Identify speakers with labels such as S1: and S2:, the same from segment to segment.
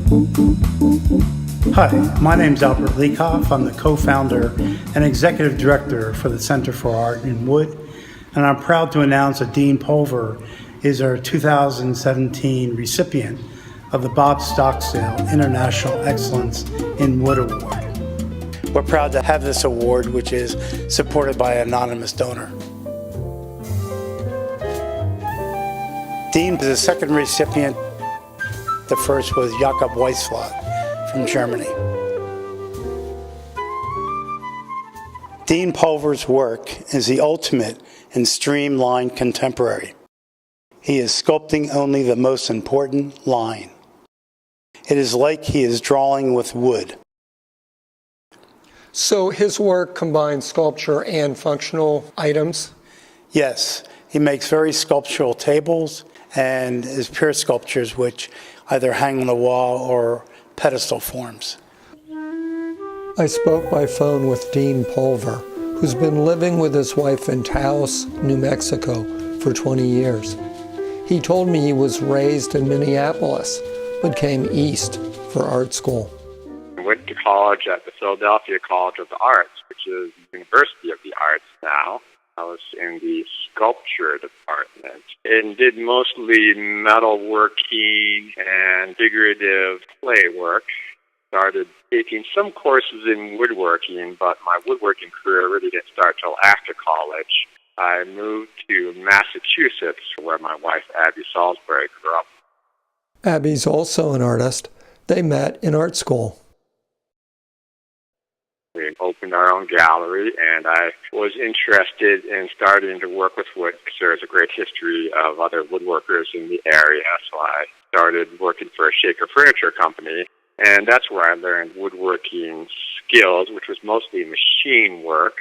S1: Hi, my name is Albert LeCoff. I'm the co-founder and executive director for the Center for Art in Wood, and I'm proud to announce that Dean Pulver is our 2017 recipient of the Bob Stocksdale International Excellence in Wood Award. We're proud to have this award, which is supported by an anonymous donor. Dean is the second recipient. The first was Jakob Weisflat from Germany. Dean Pulver's work is the ultimate in streamlined contemporary. He is sculpting only the most important line. It is like he is drawing with wood.
S2: So his work combines sculpture and functional items?
S1: Yes, he makes very sculptural tables and his pure sculptures, which either hang on the wall or pedestal forms.
S2: I spoke by phone with Dean Pulver, who's been living with his wife in Taos, New Mexico for 20 years. He told me he was raised in Minneapolis, but came east for art school.
S3: I went to college at the Philadelphia College of the Arts, which is the University of the Arts now. I was in the sculpture department and did mostly metalworking and figurative clay work. Started taking some courses in woodworking, but my woodworking career really didn't start till after college. I moved to Massachusetts, where my wife, Abby Salisbury, grew up.
S2: Abby's also an artist. They met in art school.
S3: We opened our own gallery, and I was interested in starting to work with wood because there's a great history of other woodworkers in the area. So I started working for a Shaker furniture company, and that's where I learned woodworking skills, which was mostly machine work.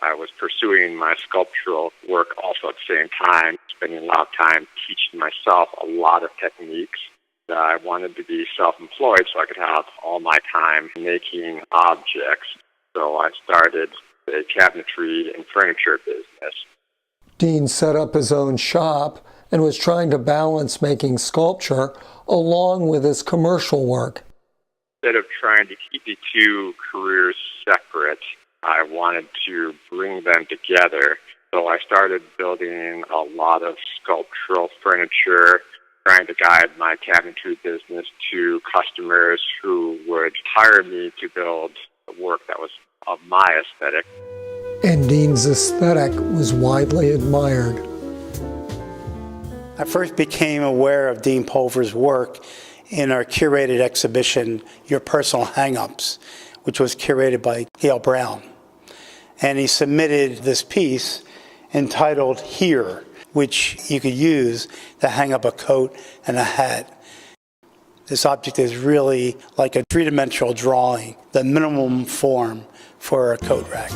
S3: I was pursuing my sculptural work also at the same time, spending a lot of time teaching myself a lot of techniques. I wanted to be self-employed so I could have all my time making objects. So I started a cabinetry and furniture business.
S2: Dean set up his own shop and was trying to balance making sculpture along with his commercial work.
S3: Instead of trying to keep the two careers separate, I wanted to bring them together. So I started building a lot of sculptural furniture, trying to guide my cabinetry business to customers who would hire me to build work that was of my aesthetic.
S2: And Dean's aesthetic was widely admired.
S1: I first became aware of Dean Pulver's work in our curated exhibition, Your Personal Hang-Ups, which was curated by Gail Brown. And he submitted this piece entitled Here, which you could use to hang up a coat and a hat. This object is really like a three-dimensional drawing, the minimum form for a coat rack.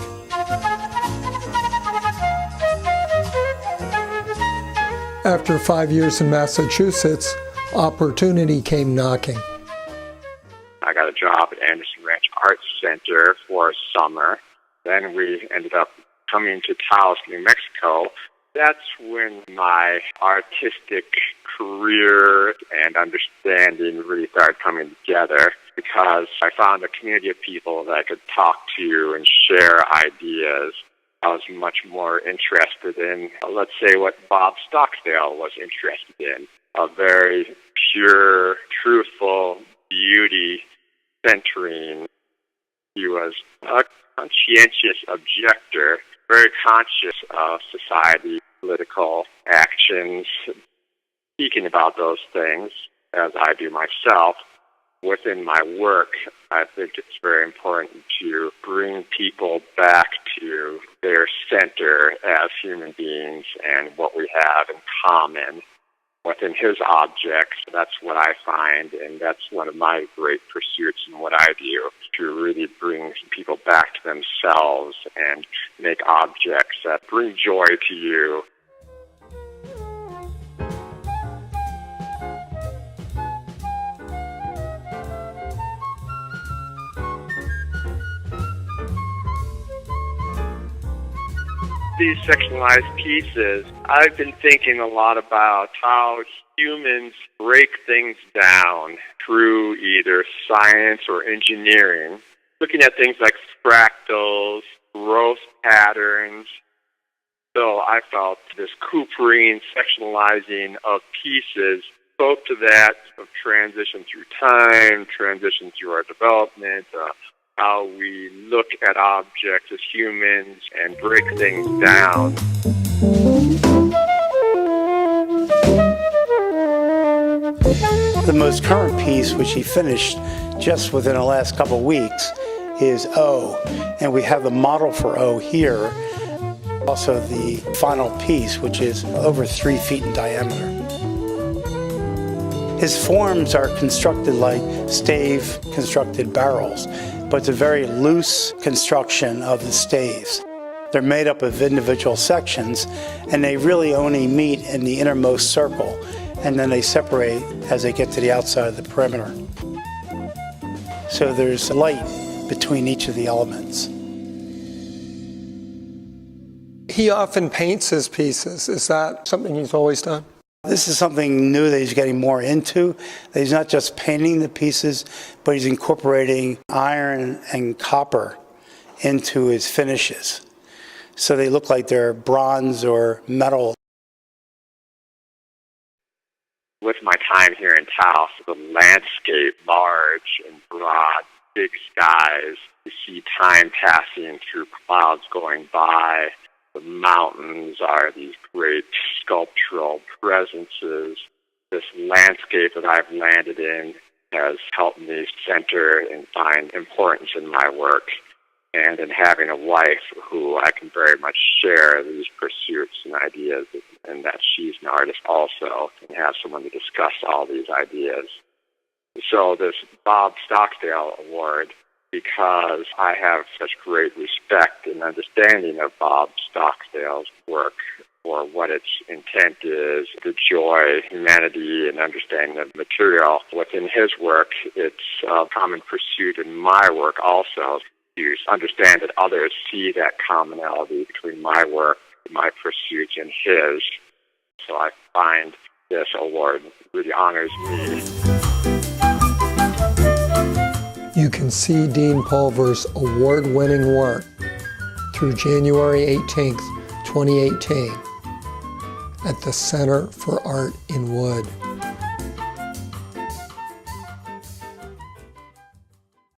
S2: After 5 years in Massachusetts, opportunity came knocking.
S3: I got a job at Anderson Ranch Arts Center for a summer. Then we ended up coming to Taos, New Mexico. That's when my artistic career and understanding really started coming together, because I found a community of people that I could talk to and share ideas. I was much more interested in, let's say, what Bob Stocksdale was interested in, a very pure, truthful beauty centering. He was a conscientious objector, very conscious of society, political actions, speaking about those things, as I do myself. Within my work, I think it's very important to bring people back to their center as human beings and what we have in common. Within his objects, that's what I find, and that's one of my great pursuits in what I do, to really bring people back to themselves and make objects that bring joy to you. These sectionalized pieces, I've been thinking a lot about how humans break things down through either science or engineering, looking at things like fractals, growth patterns. So I felt this coopering, sectionalizing of pieces spoke to that of transition through time, transition through our development, how we look at objects as humans and break things down.
S1: The most current piece, which he finished just within the last couple of weeks, is O. And we have the model for O here. Also the final piece, which is over 3 feet in diameter. His forms are constructed like stave constructed barrels, but it's a very loose construction of the staves. They're made up of individual sections, and they really only meet in the innermost circle, and then they separate as they get to the outside of the perimeter. So there's light between each of the elements.
S2: He often paints his pieces. Is that something he's always done?
S1: This is something new that he's getting more into. That he's not just painting the pieces, but he's incorporating iron and copper into his finishes. So they look like they're bronze or metal.
S3: With my time here in Taos, the landscape, large and broad, big skies, you see time passing through clouds going by. The mountains are these great sculptural presences. This landscape that I've landed in has helped me center and find importance in my work. And in having a wife who I can very much share these pursuits and ideas, and that she's an artist also, and have someone to discuss all these ideas. So this Bob Stocksdale Award, because I have such great respect and understanding of Bob Stocksdale's work for what its intent is, the joy, humanity, and understanding of material. Within his work, it's a common pursuit in my work also. You understand that others see that commonality between my work, my pursuits, and his. So I find this award really honors me.
S2: You can see Dean Pulver's award-winning work through January 18th, 2018 at the Center for Art in Wood.